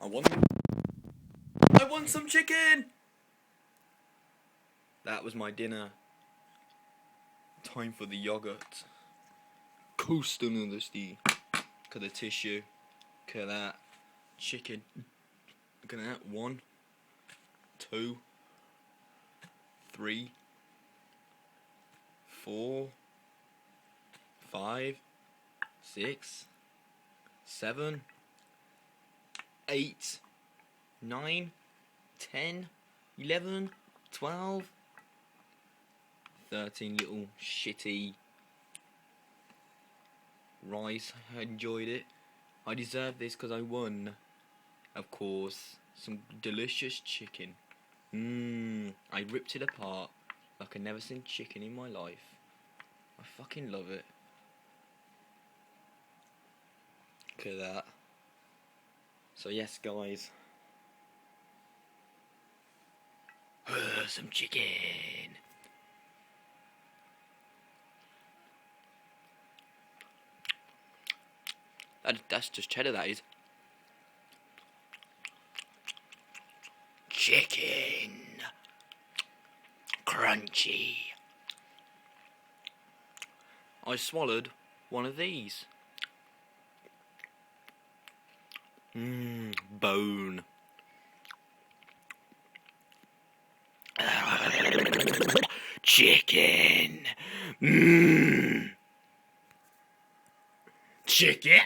I want some chicken! That was my dinner. Time for the yogurt. Coast honesty. Look at the tissue. Look at that. Chicken. Look at that. 1, 2, 3, 4, 5, 6, 7, 8, 9, 10, 11, 12, 13 little shitty rice. I enjoyed it. I deserve this because I won. Of course, some delicious chicken. I ripped it apart like I've never seen chicken in my life. I fucking love it. Look at that. So yes, guys. Some chicken. That's just cheddar, that is. Chicken. Crunchy. I swallowed one of these. Bone. Chicken. Chicken?